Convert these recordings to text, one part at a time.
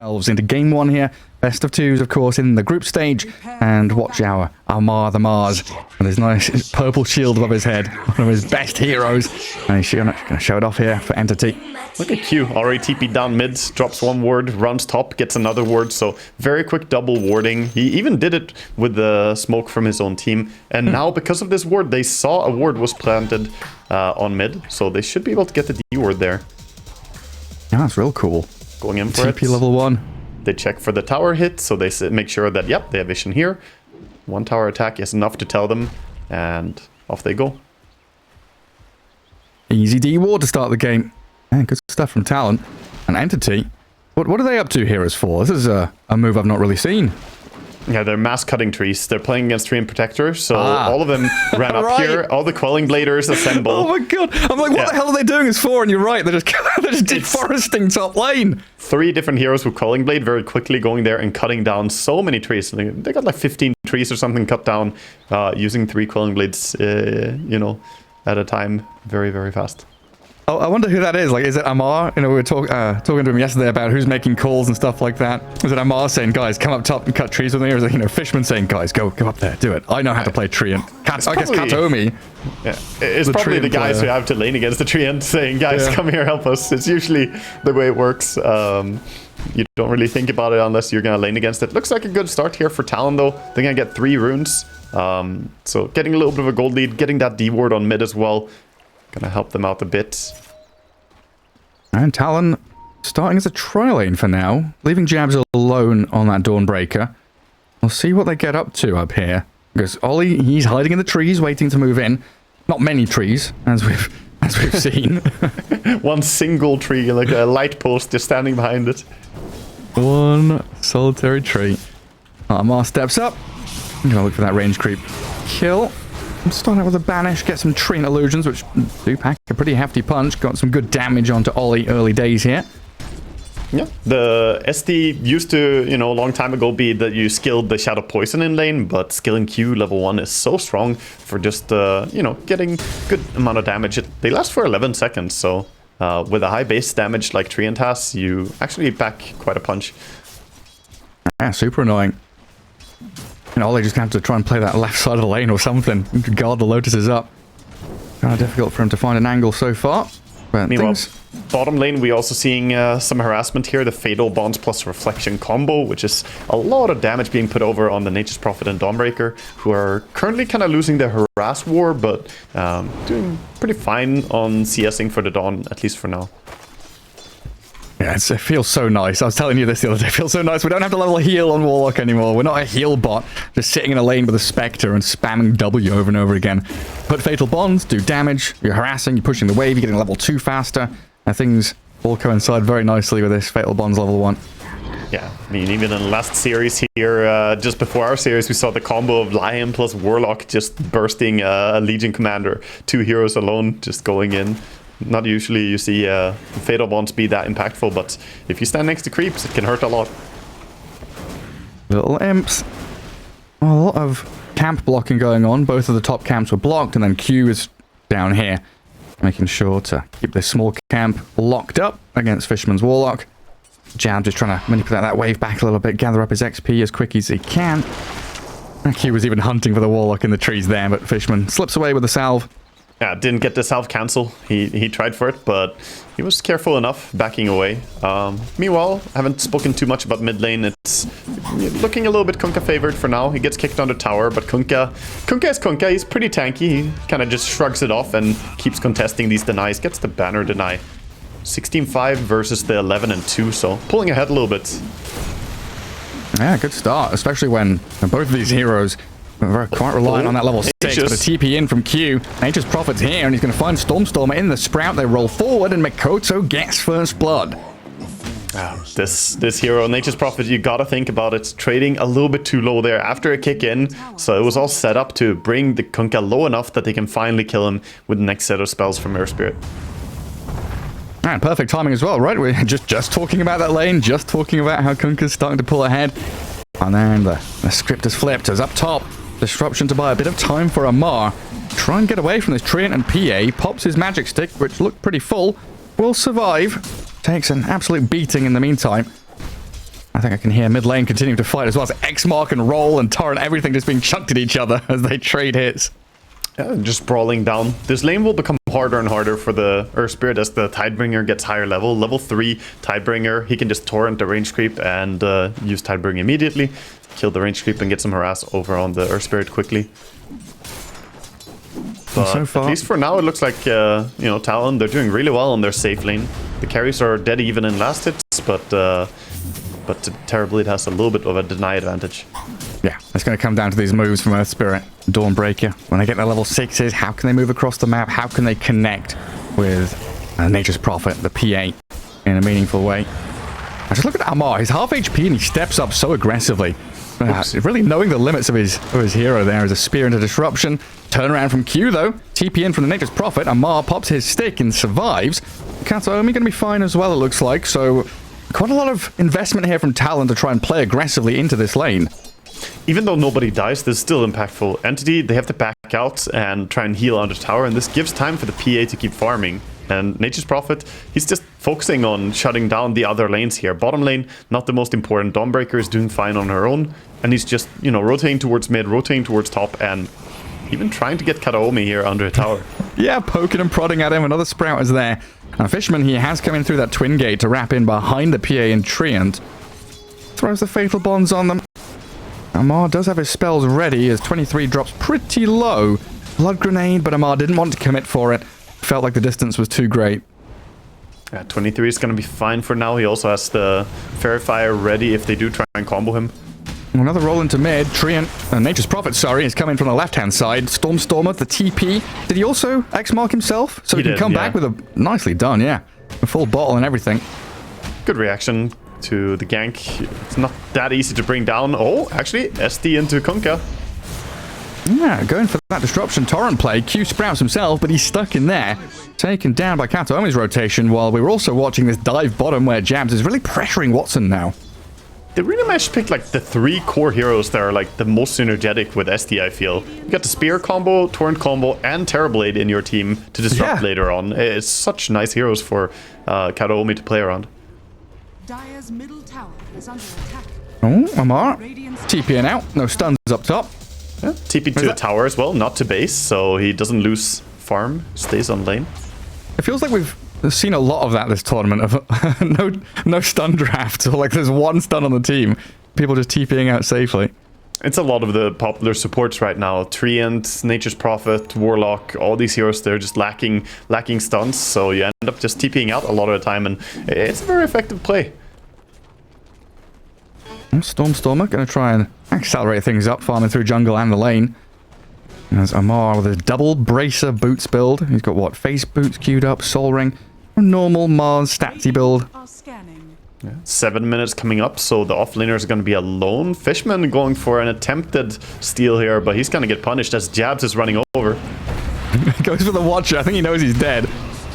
Elves into game one here. Best of twos, of course, in the group stage. And watch our Mar the Mars with his nice purple shield above his head. One of his best heroes. And he's going to show it off here for Entity. Look at Q. Already TP down mid, drops one ward, runs top, gets another ward. So very quick double warding. He even did it with the smoke from his own team. And now because of this ward, they saw a ward was planted on mid. So they should be able to get the D ward there. Yeah, that's real cool. Going in for TP it. level 1. They check for the tower hit, so they make sure that, yep, they have vision here. One tower attack is enough to tell them, and off they go. Easy D ward to start the game. Man, good stuff from Talon. And Entity. What are they up to here as for? This is a move I've not really seen. Yeah, they're mass cutting trees. They're playing against Tree and Protector, so all of them ran up Right. here. All the Quelling Bladers assemble. Oh my god! I'm like, what the hell are they doing this for? And you're right, they're just deforesting top lane. 3 different heroes with Quelling Blade very quickly going there and cutting down so many trees. They got like 15 trees or something cut down using 3 Quelling Blades, you know, at a time. Very, very fast. Oh, I wonder who that is. Like, is it Amar? You know, we were talking to him yesterday about who's making calls and stuff like that. Is it Amar saying, guys, come up top and cut trees with me? Or is it, you know, Fishman saying, guys, go up there, do it. I know how to play Treant. I guess Katomi. Yeah, it's probably the guys who have to lane against the Treant saying, guys, come here, help us. It's usually the way it works. You don't really think about it unless you're going to lane against it. Looks like a good start here for Talon, though. They're going to get 3 runes. So getting a little bit of a gold lead, getting that D ward on mid as well. Gonna help them out a bit. And Talon starting as a tri-lane for now, leaving Jabs alone on that Dawnbreaker. We'll see what they get up to up here. Because Ollie, he's hiding in the trees, waiting to move in. Not many trees, as we've seen. One single tree, like a light post, just standing behind it. One solitary tree. Amar steps up. I'm gonna look for that range creep kill. I'm starting out with a banish, get some Treant illusions, which do pack a pretty hefty punch. Got some good damage onto Ollie early days here. Yeah, the SD used to, you know, a long time ago be that you skilled the Shadow Poison in lane, but skilling Q level 1 is so strong for just, you know, getting good amount of damage. They last for 11 seconds, so with a high base damage like Treant has, you actually pack quite a punch. Yeah, super annoying. And Ollie just gonna have to try and play that left side of the lane or something. To guard the Lotuses up. Kind of difficult for him to find an angle so far. But meanwhile, bottom lane, we're also seeing some harassment here. The Fatal Bonds plus Reflection combo, which is a lot of damage being put over on the Nature's Prophet and Dawnbreaker, who are currently kind of losing their harass war, but doing pretty fine on CSing for the Dawn, at least for now. Yeah, it feels so nice. I was telling you this the other day. It feels so nice. We don't have to level heal on Warlock anymore. We're not a heal bot, just sitting in a lane with a Spectre and spamming W over and over again. Put Fatal Bonds, do damage. You're harassing, you're pushing the wave, you're getting level 2 faster. And things all coincide very nicely with this Fatal Bonds level 1. Yeah, I mean, even in the last series here, just before our series, we saw the combo of Lion plus Warlock just bursting a Legion Commander. 2 heroes alone just going in. Not usually you see Fatal Bonds be that impactful, but if you stand next to creeps, it can hurt a lot. Little imps. A lot of camp blocking going on. Both of the top camps were blocked, and then Q is down here, making sure to keep this small camp locked up against Fishman's Warlock. Jab just trying to manipulate that wave back a little bit, gather up his XP as quick as he can. And Q was even hunting for the Warlock in the trees there, but Fishman slips away with a salve. Yeah, didn't get the salve cancel. He tried for it, but he was careful enough, backing away. Meanwhile, I haven't spoken too much about mid lane. It's looking a little bit Kunkka favored for now. He gets kicked on the tower, but Kunkka is Kunkka. He's pretty tanky. He kind of just shrugs it off and keeps contesting these denies. Gets the banner deny. 16-5 versus the 11-2, so pulling ahead a little bit. Yeah, good start, especially when both of these heroes are quite reliant on that level 6, but a TP in from Q. Nature's Prophet's here, and he's going to find Stormstormer in the Sprout. They roll forward, and Mikoto gets first blood. This hero, Nature's Prophet, you gotta think about it. Trading a little bit too low there after a kick in, so it was all set up to bring the Kunkka low enough that they can finally kill him with the next set of spells from Mirror Spirit. And perfect timing as well, right? We're just talking about that lane, just talking about how Kunkka's starting to pull ahead. And then the script has flipped as up top. Disruption to buy a bit of time for Amar. Try and get away from this Treant, and PA pops his magic stick, which looked pretty full. Will survive. Takes an absolute beating in the meantime. I think I can hear mid lane continuing to fight as well as X-Mark and Roll and Torrent, everything just being chucked at each other as they trade hits. Yeah, just brawling down. This lane will become harder and harder for the Earth Spirit as the Tidebringer gets higher level. Level 3 Tidebringer, he can just torrent the range creep and use Tidebringer immediately. Kill the range creep and get some harass over on the Earth Spirit quickly. But so far, at least for now, it looks like, Talon, they're doing really well on their safe lane. The carries are dead even in last hits, but Terribleed has a little bit of a deny advantage. Yeah, it's going to come down to these moves from Earth Spirit, Dawnbreaker. When they get their level 6s, how can they move across the map? How can they connect with Nature's Prophet, the P8, in a meaningful way? I just look at Amar. He's half HP and he steps up so aggressively. Really knowing the limits of his hero there as a spear into disruption. Turnaround from Q though. TP in from the Nature's Prophet. Amar pops his stick and survives. Kataomi going to be fine as well, it looks like. So quite a lot of investment here from Talon to try and play aggressively into this lane. Even though nobody dies, this is still impactful. Entity, they have to back out and try and heal under tower, and this gives time for the PA to keep farming. And Nature's Prophet, he's just focusing on shutting down the other lanes here. Bottom lane, not the most important. Dawnbreaker is doing fine on her own, and he's just, rotating towards mid, rotating towards top, and even trying to get Kataomi here under a tower. Yeah, poking and prodding at him. Another Sprout is there. And Fishman, he has come in through that twin gate to wrap in behind the PA and Treant. Throws the Fatal Bonds on them. Amar does have his spells ready as 23 drops pretty low. Blood Grenade, but Amar didn't want to commit for it. Felt like the distance was too great. Yeah, 23 is going to be fine for now. He also has the Fairy Fire ready if they do try and combo him. Another roll into mid. Treant, Nature's Prophet, is coming from the left-hand side. Stormstormer, the TP. Did he also X-Mark himself? So he can come back with a... Nicely done, yeah. A full bottle and everything. Good reaction to the gank. It's not that easy to bring down. Oh, actually, SD into Kunkka. Yeah, going for that disruption torrent play. Q sprouts himself, but he's stuck in there. Taken down by Kataomi's rotation, while we were also watching this dive bottom where Jabs is really pressuring Watson now. They really managed to pick like the 3 core heroes that are like the most synergetic with SD, I feel. You got the Spear combo, Torrent combo, and Terrorblade in your team to disrupt later on. It's such nice heroes for Kataomi to play around. Dire's middle tower is under attack. Oh, Amar. TPing out. No stuns up top. Yeah, TP to the tower as well, not to base, so he doesn't lose farm, stays on lane. It feels like we've seen a lot of that this tournament, of no stun drafts, or like there's one stun on the team. People just TPing out safely. It's a lot of the popular supports right now. Treant, Nature's Prophet, Warlock, all these heroes, they're just lacking stuns, so you end up just TPing out a lot of the time, and it's a very effective play. Stormstormer going to try and accelerate things up, farming through jungle and the lane. There's Amar with his double bracer boots build. He's got what? Face boots queued up, Soul Ring, normal Mars statsy build. Yeah. 7 minutes coming up, so the offlaner is going to be alone. Fishman going for an attempted steal here, but he's going to get punished as Jabs is running over. Goes for the Watcher. I think he knows he's dead.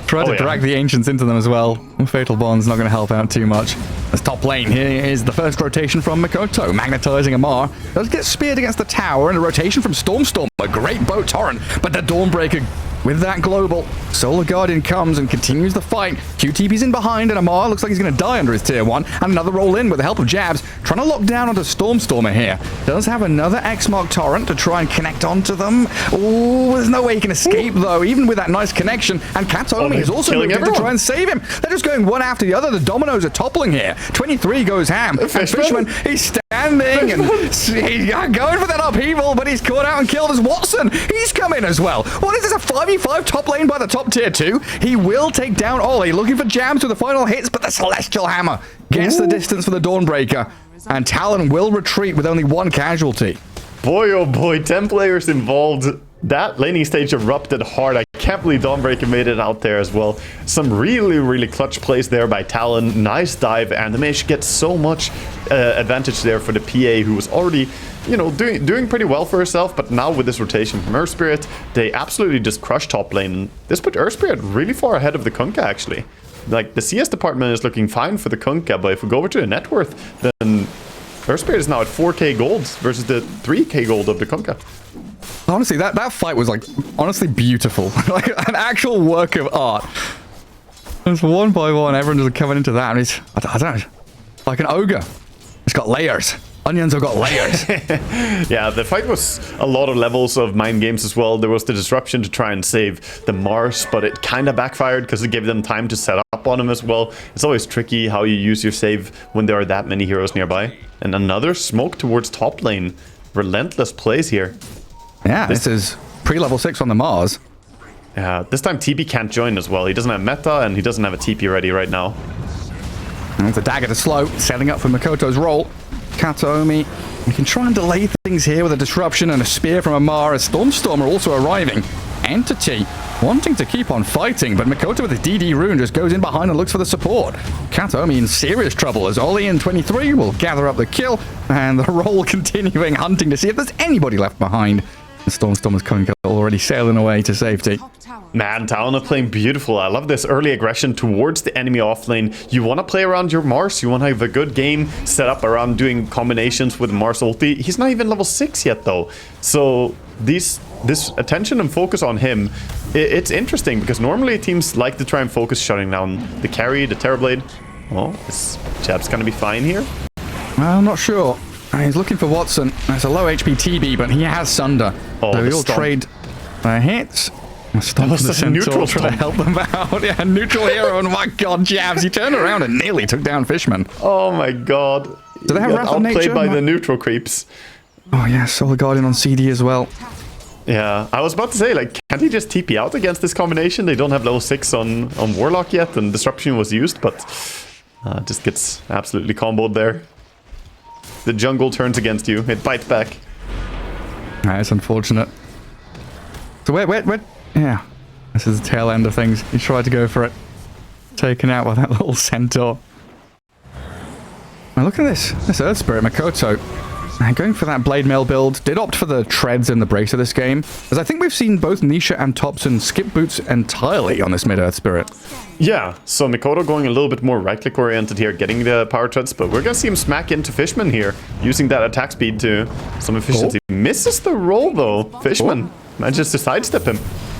Try to drag the Ancients into them as well. Fatal Bond's not going to help out too much. As top lane, here is the first rotation from Mikoto, magnetizing Amar. Does get speared against the tower, and a rotation from Stormstorm. A great bow torrent, but the Dawnbreaker with that global. Solar Guardian comes and continues the fight. QTP's in behind, and Amar looks like he's going to die under his tier 1. And another roll in with the help of Jabs, trying to lock down onto Stormstormer here. Does have another X-Mark torrent to try and connect onto them. Oh, there's no way he can escape, though, even with that nice connection. And Kataomi is also moving in to try and save him. They're just going one after the other. The dominoes are toppling here. 23 goes ham. And Fishman, he's standing and he's going for that upheaval, but he's caught out and killed as Watson. He's come in as well. What is this, a 5v5 top lane by the top tier 2? He will take down Ollie, looking for Jams with the final hits, but the Celestial Hammer gets the distance for the Dawnbreaker, and Talon will retreat with only 1 casualty. Boy, oh boy, 10 players involved. That laning stage erupted hard. I can't believe Dawnbreaker made it out there as well. Some really, really clutch plays there by Talon. Nice dive, and the Mage gets so much advantage there for the PA, who was already, doing pretty well for herself. But now with this rotation from Earth Spirit, they absolutely just crushed top lane. This put Earth Spirit really far ahead of the Kunkka, actually. Like, the CS department is looking fine for the Kunkka, but if we go over to the net worth, then Earth Spirit is now at 4k gold versus the 3k gold of the Kunkka. Honestly, that fight was, like, honestly beautiful. Like, an actual work of art. It's one by one, everyone just coming into that, and he's, I don't know, like an ogre. It's got layers. Onions have got layers. Yeah, the fight was a lot of levels of mind games as well. There was the disruption to try and save the Mars, but it kind of backfired because it gave them time to set up on him as well. It's always tricky how you use your save when there are that many heroes nearby. And another smoke towards top lane. Relentless plays here. Yeah, this is pre-level 6 on the Mars. Yeah, this time TP can't join as well. He doesn't have meta and he doesn't have a TP ready right now. And the dagger to slow, setting up for Makoto's roll. Kataomi, we can try and delay things here with a disruption and a spear from Amar as Stormstorm are also arriving. Entity wanting to keep on fighting, but Makoto with his DD rune just goes in behind and looks for the support. Kataomi in serious trouble as Oli in 23 will gather up the kill, and the roll continuing hunting to see if there's anybody left behind. The Stormstorm is coming already sailing away to safety. Top tower. Man, Talon are playing beautiful. I love this early aggression towards the enemy offlane. You want to play around your Mars. You want to have a good game set up around doing combinations with Mars ulti. He's not even level 6 yet, though. So this attention and focus on him, it's interesting because normally teams like to try and focus shutting down the carry, the Terrorblade. Oh, this chap's going to be fine here. Well, I'm not sure. He's looking for Watson. That's a low HP TB, but he has Sunder. Oh, so the we all stomp. trade hits. Stomp was for the such a neutral Centaur, trying to help them out. Yeah, neutral hero, and my god, jabs. He turned around and nearly took down Fishman. Oh my god. Do they have Got Wrath of outplayed Nature? by the neutral creeps. Oh yeah, Solar Guardian on CD as well. Yeah, I was about to say, like, can't he just TP out against this combination? They don't have level 6 on Warlock yet, and Disruption was used, but just gets absolutely comboed there. The jungle turns against you. It bites back. It's unfortunate. So where? Yeah, this is the tail end of things. He tried to go for it. Taken out by that little centaur. Now look at this Earth Spirit Makoto. Going for that Blade Mail build. Did opt for the treads in the Bracer this game, as I think we've seen both Nisha and Thompson skip boots entirely on this mid-Earth Spirit. Yeah, so Mikoto going a little bit more right-click oriented here, getting the power treads, but we're gonna see him smack into Fishman here, using that attack speed to some efficiency. Misses the roll though. Fishman manages to sidestep him.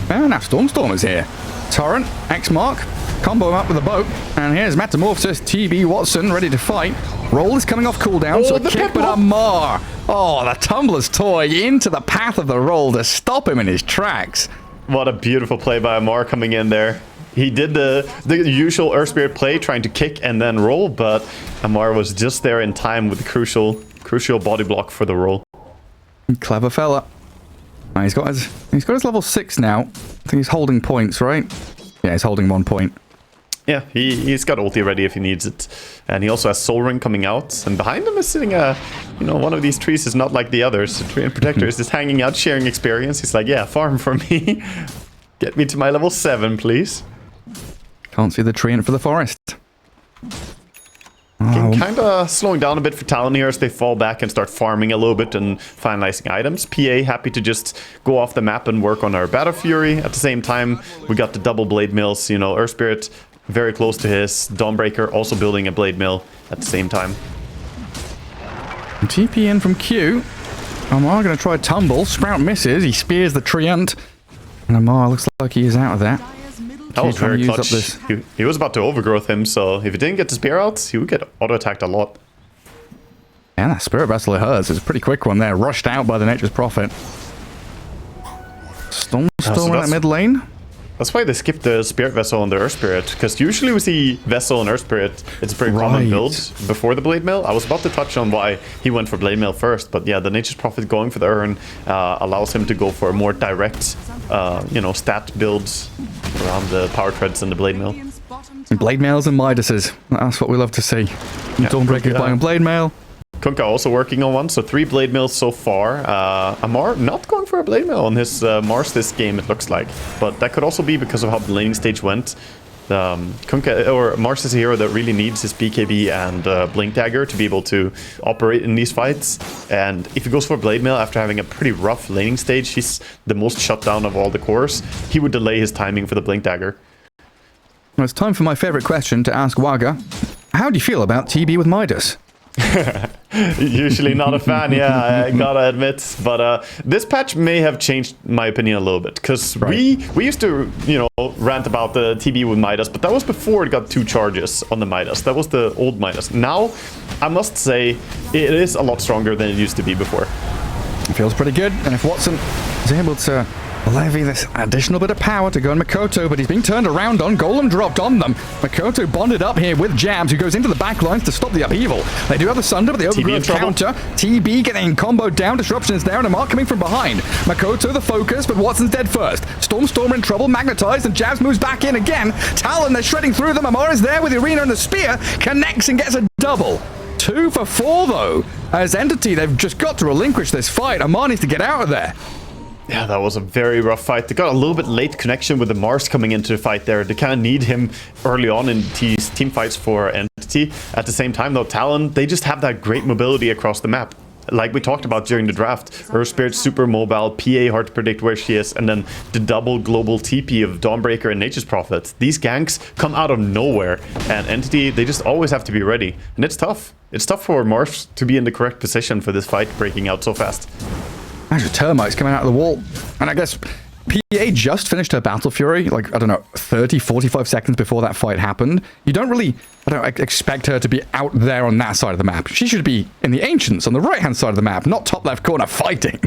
And now Stormstorm is here. Torrent, X-Mark, combo him up with a boat. And here's Metamorphosis, TB Watson, ready to fight. Roll is coming off cooldown, so a the kick, pip but Amar. Oh, the Tumbler's Toy into the path of the roll to stop him in his tracks. What a beautiful play by Amar coming in there. He did the usual Earth Spirit play, trying to kick and then roll, but Amar was just there in time with the crucial body block for the roll. Clever fella. He's got his level 6 now. I think he's holding points, right? Yeah, he's holding 1 point. Yeah, he's got ulti ready if he needs it. And he also has Soul Ring coming out. And behind him is sitting one of these trees is not like the others. The Tree and Protector is just hanging out, sharing experience. He's like, yeah, farm for me. Get me to my level 7, please. Can't see the tree in for the forest. Kind of slowing down a bit for Talon here as they fall back and start farming a little bit and finalizing items. PA happy to just go off the map and work on our Battle Fury. At the same time, we got the double blade mills. Earth Spirit very close to his. Dawnbreaker also building a blade mill at the same time. TP in from Q. Amar going to try tumble. Sprout misses. He spears the Treant. And Amar looks like he is out of that. Dire's middle That was trying to very use clutch. up this. He was about to overgrowth him, so if he didn't get the spear out, he would get auto-attacked a lot. Yeah, that Spirit Vessel of hers is a pretty quick one there. Rushed out by the Nature's Prophet. Storm still in that mid lane. That's why they skipped the Spirit Vessel on the Earth Spirit, because usually we see Vessel and Earth Spirit, it's a pretty common build before the Blade Mail. I was about to touch on why he went for Blade Mail first, but yeah, the Nature's Prophet going for the Urn allows him to go for a more direct, stat builds around the Power Treads and the Blade Mail. Radiant's bottom tower. Blade Mails and Midases. That's what we love to see. Dawnbreaker playing Blade Mail. Kunkka also working on one, so 3 Blade Mills so far. Amar not going for a Blade Mill on his Mars this game, it looks like. But that could also be because of how the laning stage went. Kunkka, or Mars is a hero that really needs his BKB and Blink Dagger to be able to operate in these fights. And if he goes for Blade Mail after having a pretty rough laning stage, he's the most shut down of all the cores. He would delay his timing for the Blink Dagger. Well, it's time for my favorite question to ask Waga. How do you feel about TB with Midas? Usually not a fan, yeah, I gotta admit. But this patch may have changed my opinion a little bit, because we used to, rant about the TB with Midas, but that was before it got 2 charges on the Midas. That was the old Midas. Now, I must say, it is a lot stronger than it used to be before. It feels pretty good, and if Watson is able to levy this additional bit of power to go on Makoto, but he's being turned around on. Golem dropped on them. Makoto bonded up here with Jabs, who goes into the back lines to stop the upheaval. They do have the Sunder, but the overgrowth counter. TB getting comboed down. Disruption is there, and a mark coming from behind. Makoto the focus, but Watson's dead first. Stormer in trouble, magnetized, and Jabs moves back in again. Talon, they're shredding through them. Amara's there with the Arena and the Spear. Connects and gets a double. 2 for 4, though. As Entity, they've just got to relinquish this fight. Amar needs to get out of there. Yeah, that was a very rough fight. They got a little bit late connection with the Mars coming into the fight there. They kind of need him early on in these team fights for Entity. At the same time, though, Talon, they just have that great mobility across the map. Like we talked about during the draft, Earth Spirit super mobile, PA hard to predict where she is, and then the double global TP of Dawnbreaker and Nature's Prophet. These ganks come out of nowhere, and Entity, they just always have to be ready. And it's tough. It's tough for Mars to be in the correct position for this fight breaking out so fast. Actually, Termites coming out of the wall. And I guess PA just finished her Battle Fury, like, I don't know, 30, 45 seconds before that fight happened. You don't really, expect her to be out there on that side of the map. She should be in the Ancients on the right-hand side of the map, not top left corner fighting.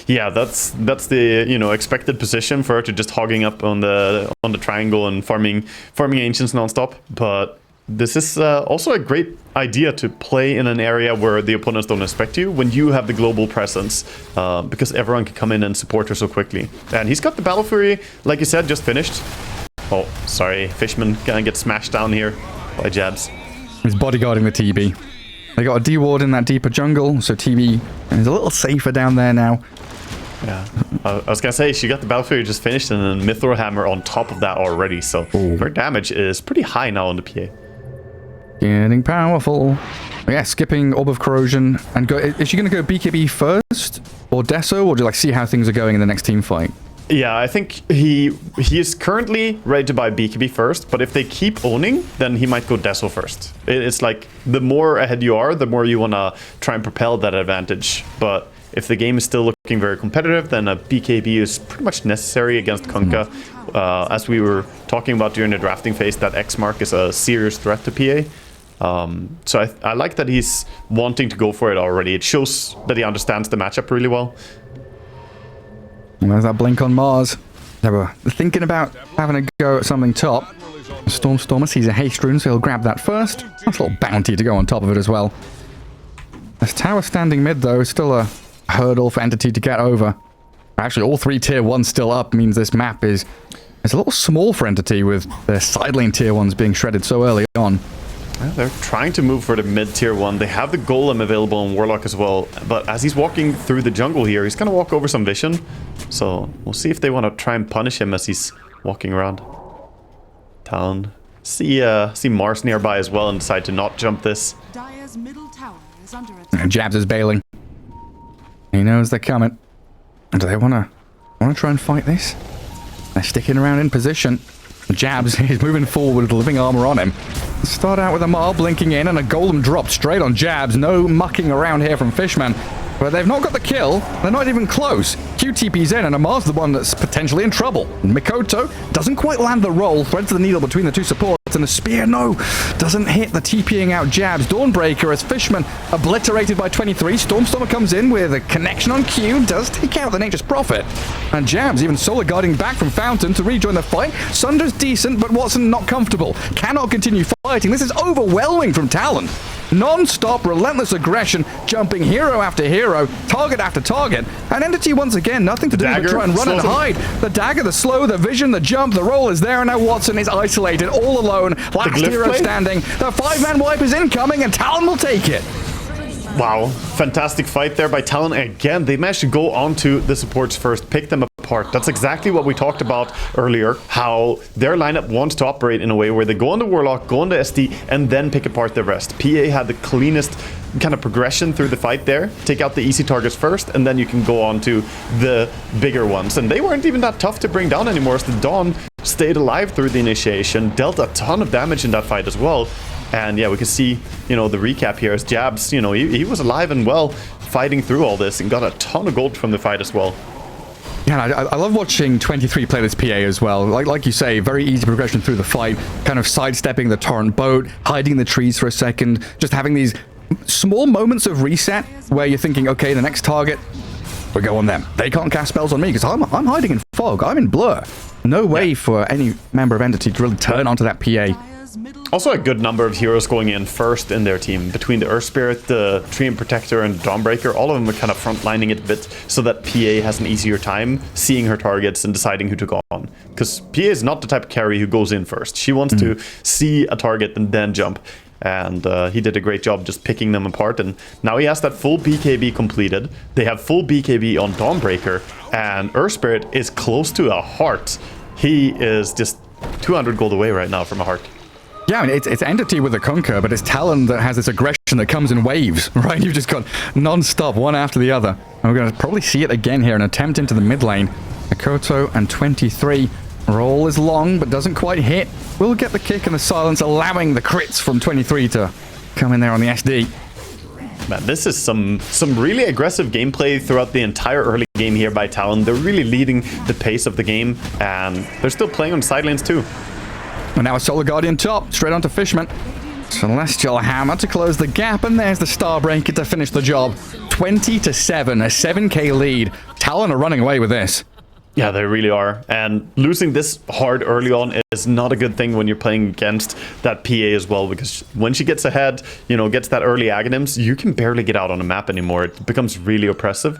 Yeah, that's the expected position for her to just hogging up on the triangle and farming Ancients nonstop. But this is also a great idea to play in an area where the opponents don't expect you, when you have the global presence, because everyone can come in and support her so quickly. And he's got the Battle Fury, like you said, just finished. Oh, sorry, Fishman gonna get smashed down here by Jabs. He's bodyguarding the TB. They got a D-ward in that deeper jungle, so TB is a little safer down there now. Yeah, I was gonna say, she got the Battle Fury just finished, and then Mithril Hammer on top of that already, so her damage is pretty high now on the PA. Getting powerful. Yeah, skipping Orb of Corrosion. And go. Is she going to go BKB first? Or Deso? Or do you see how things are going in the next team fight? Yeah, I think he is currently ready to buy BKB first, but if they keep owning, then he might go Deso first. It's like, the more ahead you are, the more you want to try and propel that advantage. But if the game is still looking very competitive, then a BKB is pretty much necessary against Kunkka. As we were talking about during the drafting phase, that X mark is a serious threat to PA. So I like that he's wanting to go for it already. It shows that he understands the matchup really well. And there's that blink on Mars. They were thinking about having a go at something top. Stormer sees a haste rune, so he'll grab that first. Nice little bounty to go on top of it as well. This tower standing mid, though, is still a hurdle for Entity to get over. Actually, all 3 tier 1s still up means this map is a little small for Entity, with their side lane tier 1s being shredded so early on. Well, they're trying to move for the mid tier 1. They have the Golem available on Warlock as well, but as he's walking through the jungle here, he's gonna walk over some vision. So we'll see if they want to try and punish him as he's walking around. Talon. See Mars nearby as well and decide to not jump this. Dire's middle tower is under attack. And Jabs is bailing. He knows they're coming. And do they wanna try and fight this? They're sticking around in position. Jabs is moving forward with living armor on him. Start out with a Mar blinking in, and a Golem dropped straight on Jabs. No mucking around here from Fishman. But they've not got the kill. They're not even close. QTP's in, and Amar's the one that's potentially in trouble. Mikoto doesn't quite land the roll. Threads the needle between the 2 supports, and the spear, no, doesn't hit the TPing out Jabs. Dawnbreaker as Fishman obliterated by 23. Stormer comes in with a connection on Q. Does take out the Nature's Prophet. And Jabs even solo guarding back from Fountain to rejoin the fight. Sunder's decent, but Watson not comfortable. Cannot continue fighting. This is overwhelming from Talon. Non-stop, relentless aggression, jumping hero after hero, target after target, and Entity once again, nothing to do but try and run and hide. The dagger, the slow, the vision, the jump, the roll is there, and now Watson is isolated, all alone, last hero standing. The 5-man wipe is incoming, and Talon will take it. Wow, fantastic fight there by Talon. Again, they managed to go onto the supports first, pick them apart. That's exactly what we talked about earlier, how their lineup wants to operate in a way where they go on the Warlock, go on the SD, and then pick apart the rest. PA had the cleanest kind of progression through the fight there. Take out the easy targets first, and then you can go on to the bigger ones. And they weren't even that tough to bring down anymore, as the Dawn stayed alive through the initiation, dealt a ton of damage in that fight as well. And yeah, we can see, you know, the recap here as Jabs, you know, he was alive and well fighting through all this and got a ton of gold from the fight as well. Yeah, I love watching 23 play this PA as well. Like you say, very easy progression through the fight, kind of sidestepping the torrent boat, hiding in the trees for a second, just having these small moments of reset where you're thinking, okay, the next target, we go on them. They can't cast spells on me because I'm hiding in fog. I'm in blur. No way for any member of Entity to really turn onto that PA. Also a good number of heroes going in first in their team. Between the Earth Spirit, the Treant Protector, and Dawnbreaker, all of them are kind of frontlining it a bit so that PA has an easier time seeing her targets and deciding who to go on. Because PA is not the type of carry who goes in first. She wants to see a target and then jump. And he did a great job just picking them apart. And now he has that full BKB completed. They have full BKB on Dawnbreaker. And Earth Spirit is close to a heart. He is just 200 gold away right now from a heart. Yeah, I mean, it's Entity with a Conquer, but it's Talon that has this aggression that comes in waves, right? You've just got non-stop, one after the other. And we're going to probably see it again here, an attempt into the mid lane. Makoto and 23. Roll is long, but doesn't quite hit. Will get the kick and the silence, allowing the crits from 23 to come in there on the SD. Man, this is some really aggressive gameplay throughout the entire early game here by Talon. They're really leading the pace of the game, and they're still playing on side lanes too. And now a Solar Guardian top, straight onto Fishman. Celestial Hammer to close the gap, and there's the Starbreaker to finish the job. 20-7, a 7k lead. Talon are running away with this. Yeah, they really are. And losing this hard early on is not a good thing when you're playing against that PA as well, because when she gets ahead, you know, gets that early Aghanims, you can barely get out on the map anymore. It becomes really oppressive.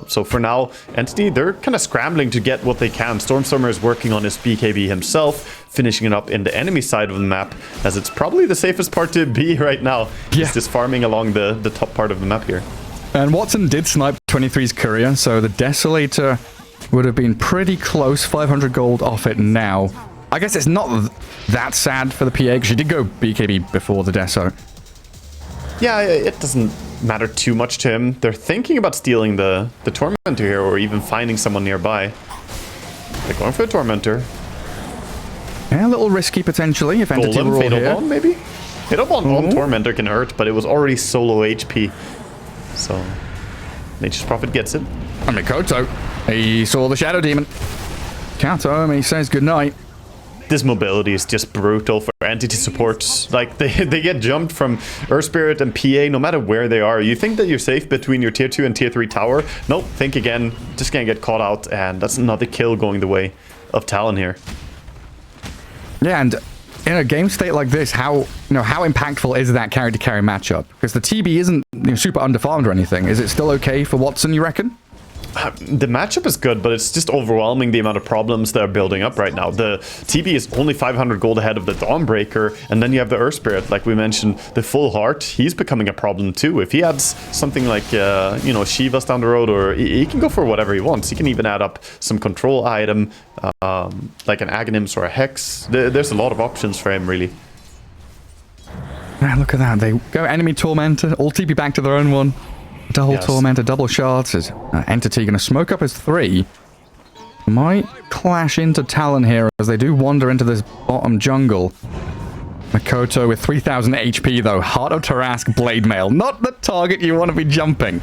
So for now, Entity, they're kind of scrambling to get what they can. Stormstormer is working on his BKB himself, finishing it up in the enemy side of the map, as it's probably the safest part to be right now. Yeah. He's just farming along the top part of the map here. And Watson did snipe 23's Courier, so the Desolator would have been pretty close. 500 gold off it now. I guess it's not that sad for the PA, because she did go BKB before the Deso. Yeah, it doesn't matter too much to him. They're thinking about stealing the Tormentor here, or even finding someone nearby. They're going for the Tormentor. Yeah, a little risky potentially if Entity were all Fatal here. Bond, maybe? Fatal Bond on Tormentor can hurt, but it was already solo HP. So, Nature's Prophet gets it. And Mikoto, he saw the Shadow Demon. Kato, he says goodnight. This mobility is just brutal for Entity supports. Like, they get jumped from Earth Spirit and PA no matter where they are. You think that you're safe between your tier 2 and tier 3 tower? Nope, think again. Just gonna get caught out, and that's another kill going the way of Talon here. Yeah, and in a game state like this, how impactful is that carry-to-carry matchup? Because the TB isn't super underfarmed or anything. Is it still okay for Watson, you reckon? The matchup is good, but it's just overwhelming the amount of problems that are building up right now. The TB is only 500 gold ahead of the Dawnbreaker, and then you have the Earth Spirit, like we mentioned, the full heart. He's becoming a problem too. If he adds something like, Shivas down the road, or he can go for whatever he wants. He can even add up some control item, like an Aghanims or a Hex. There's a lot of options for him, really. Man, look at that. They go enemy Tormentor, all TB back to their own one. Double Tormentor, double shards. Is Entity going to smoke up his 3? Might clash into Talon here as they do wander into this bottom jungle. Makoto with 3000 HP though. Heart of Tarask Blade Mail. Not the target you want to be jumping.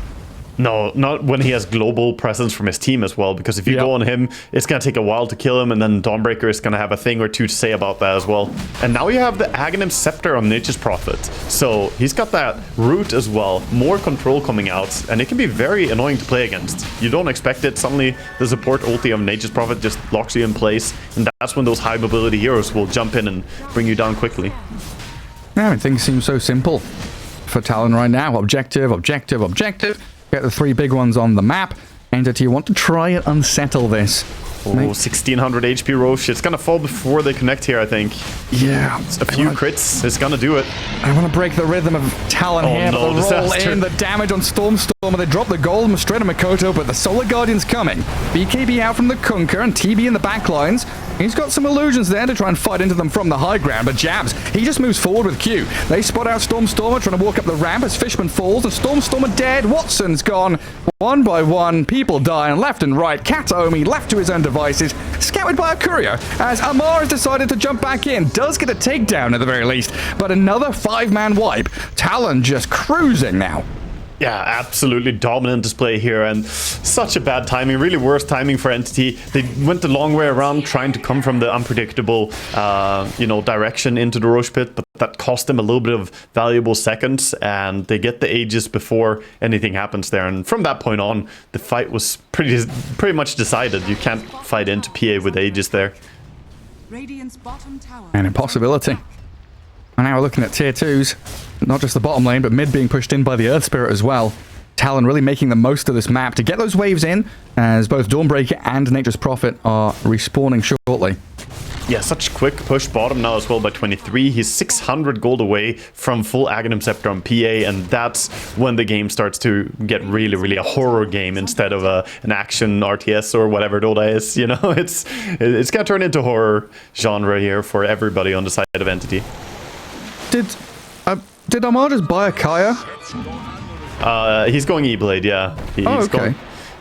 No, not when he has global presence from his team as well, because if you go on him, it's going to take a while to kill him, and then Dawnbreaker is going to have a thing or two to say about that as well. And now you have the Aghanim Scepter on Nature's Prophet, so he's got that root as well, more control coming out, and it can be very annoying to play against. You don't expect it, suddenly the support ulti of Nature's Prophet just locks you in place, and that's when those high mobility heroes will jump in and bring you down quickly. Yeah, I mean, things seem so simple for Talon right now. Objective, objective, objective. Get the 3 big ones on the map. Entity want to try and unsettle this. Oh, 1600 HP Roche. It's gonna fall before they connect here, I think. Yeah. A few crits is gonna do it. I want to break the rhythm of Talon here, no, but the roll disaster. in, the damage on Stormstormer. They drop the gold straight on Makoto, but the Solar Guardian's coming. BKB out from the Kunker and TB in the backlines. He's got some illusions there to try and fight into them from the high ground, but Jabs, he just moves forward with Q. They spot out Stormstormer trying to walk up the ramp as Fishman falls, and Stormstormer dead. Watson's gone. One by one, people die, and left and right. Kataomi left to his own device. devices. Scouted by a courier, as Amar has decided to jump back in. Does get a takedown at the very least, but another 5-man wipe. Talon just cruising now. Yeah, absolutely dominant display here, and such a bad timing, really worst timing for Entity. They went the long way around trying to come from the unpredictable, direction into the Roche pit, but that cost them a little bit of valuable seconds, and they get the Aegis before anything happens there. And from that point on, the fight was pretty much decided. You can't fight into PA with Aegis there. Radiant's bottom tower. An impossibility. And now we're looking at tier 2s. Not just the bottom lane, but mid being pushed in by the Earth Spirit as well. Talon really making the most of this map to get those waves in, as both Dawnbreaker and Nature's Prophet are respawning shortly. Yeah, such quick push bottom now as well by 23. He's 600 gold away from full Aghanim Scepter on PA, and that's when the game starts to get really, really a horror game instead of an action RTS or whatever Dota is. You know, it's gonna turn into horror genre here for everybody on the side of Entity. Did Amar just buy a Kaya? He's going E-Blade, yeah. He's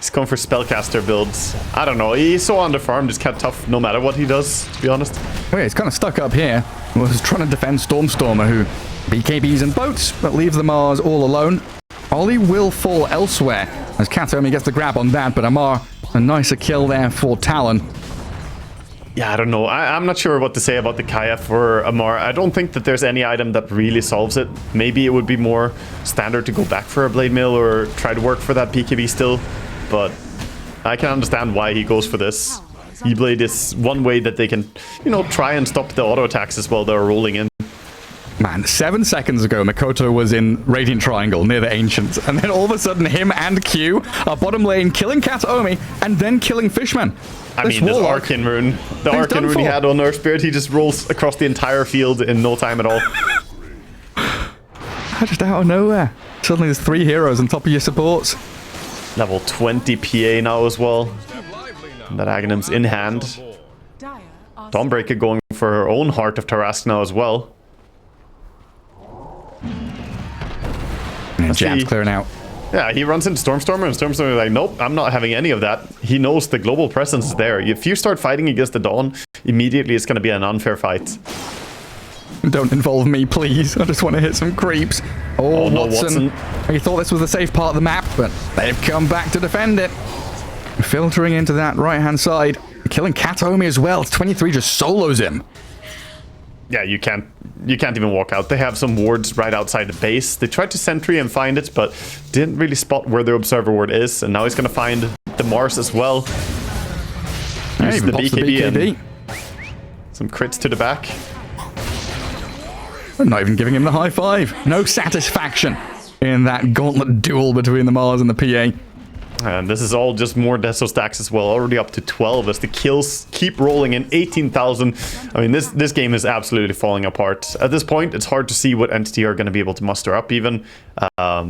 going for Spellcaster builds. I don't know. He's so underfarmed, it's kind of tough no matter what he does, to be honest. Well, he's kind of stuck up here. Was trying to defend Stormstormer, who BKBs and boats, but leaves the Mars all alone. Ollie will fall elsewhere, as Katomi gets the grab on that, but Amar, a nicer kill there for Talon. Yeah, I don't know. I'm not sure what to say about the Kaya for Amar. I don't think that there's any item that really solves it. Maybe it would be more standard to go back for a Blade Mail or try to work for that BKB still. But I can understand why he goes for this. E-Blade is one way that they can, try and stop the auto attacks as well that are rolling in. Man, 7 seconds ago, Makoto was in Radiant Triangle near the Ancients, and then all of a sudden him and Q are bottom lane killing Kataomi and then killing Fishman. This Arcane Rune, the Arcane Rune he had on Earth Spirit, he just rolls across the entire field in no time at all. Just out of nowhere. Suddenly there's 3 heroes on top of your supports. Level 20 PA now as well. And that Aghanim's in hand. Dawnbreaker going for her own Heart of Tarask now as well. And Jam's clearing out. Yeah, he runs into Stormstormer, and Stormstormer is like, nope, I'm not having any of that. He knows the global presence is there. If you start fighting against the Dawn, immediately it's going to be an unfair fight. Don't involve me, please. I just want to hit some creeps. Oh, no, Watson. He thought this was a safe part of the map, but they've come back to defend it. Filtering into that right-hand side. Killing Kataomi as well. 23 just solos him. Yeah, you can't even walk out. They have some wards right outside the base. They tried to sentry and find it, but didn't really spot where the observer ward is. And now he's going to find the Mars as well. Use the BKB and some crits to the back. I'm not even giving him the high five. No satisfaction in that gauntlet duel between the Mars and the PA. And this is all just more Deso stacks as well, already up to 12 as the kills keep rolling in. 18,000. I mean, this game is absolutely falling apart. At this point, it's hard to see what Entity are going to be able to muster up even. I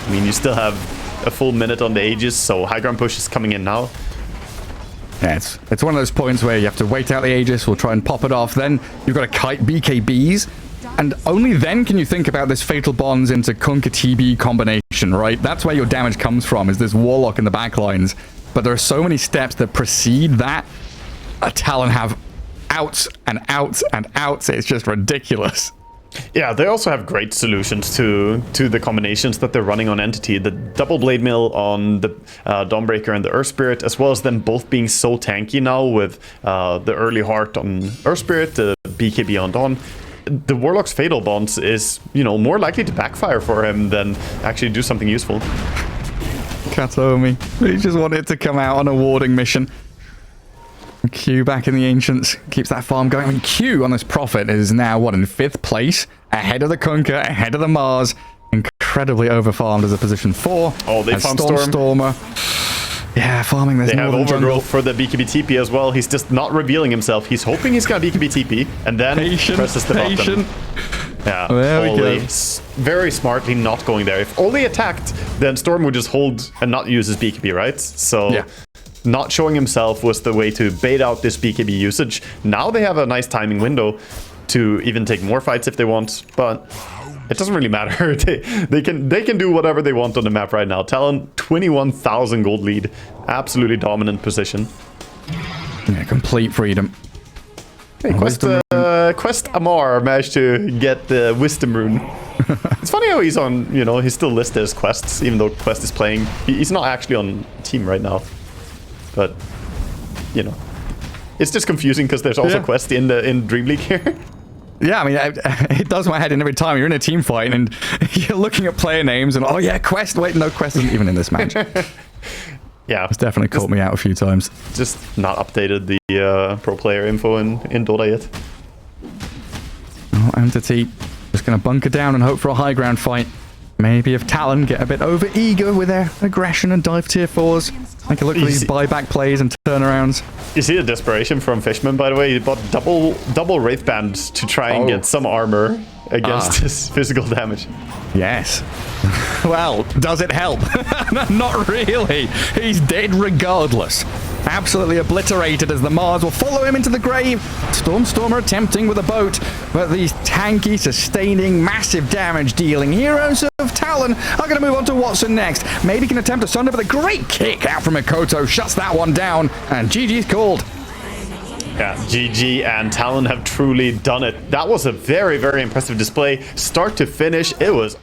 mean, you still have a full minute on the Aegis, so high ground push is coming in now. Yeah, it's one of those points where you have to wait out the Aegis, we'll try and pop it off, then you've got to kite BKBs, and only then can you think about this Fatal Bonds into Kunkka TB combination, right? That's where your damage comes from, is this Warlock in the backlines. But there are so many steps that precede that. Talon have outs and outs and outs. It's just ridiculous. Yeah, they also have great solutions to the combinations that they're running on Entity. The double blade mill on the Dawnbreaker and the Earth Spirit, as well as them both being so tanky now with the early heart on Earth Spirit, the BKB on Dawn. The Warlock's Fatal Bonds is, more likely to backfire for him than actually do something useful. Kataomi, he just wanted to come out on a warding mission. Q back in the Ancients keeps that farm going. I mean, Q on this Prophet is now, in 5th place? Ahead of the Kunkka, ahead of the Mars. Incredibly overfarmed as a position 4. Oh, they found Stormer. Yeah, farming this. They have overgrowth for the BKB TP as well. He's just not revealing himself. He's hoping he's got BKB TP, and then presses the button. Yeah, there we go. Very smartly not going there. If Oli attacked, then Storm would just hold and not use his BKB, right? So yeah. Not showing himself was the way to bait out this BKB usage. Now they have a nice timing window to even take more fights if they want, but it doesn't really matter. they can do whatever they want on the map right now. Talon, 21,000 gold lead. Absolutely dominant position. Yeah, complete freedom. Hey, Quest Amar managed to get the Wisdom Rune. It's funny how he's on, you know, he's still listed as Quests, even though Quest is playing. He's not actually on team right now. But, you know, it's just confusing because there's also Quest in DreamLeague here. Yeah, I mean, it does my head in every time you're in a team fight and you're looking at player names and, oh yeah, Quest. Wait, no, Quest isn't even in this match. Yeah. It's definitely caught me out a few times. Just not updated the pro player info in Dota yet. Oh, Entity just going to bunker down and hope for a high ground fight. Maybe if Talon get a bit over eager with their aggression and dive tier 4s. Make a look at these buyback plays and turnarounds. You see the desperation from Fishman, by the way? He bought double Wraith Band to try and get some armor against his physical damage. Yes. Well, does it help? Not really. He's dead regardless. Absolutely obliterated as the Mars will follow him into the grave. Stormstormer attempting with a boat, but these tanky, sustaining, massive damage dealing heroes of Talon are going to move on to Watson next. Maybe can attempt a Sunder, but a great kick out from Mikoto shuts that one down, and GG's called. Yeah, GG and Talon have truly done it. That was a very, very impressive display. Start to finish, it was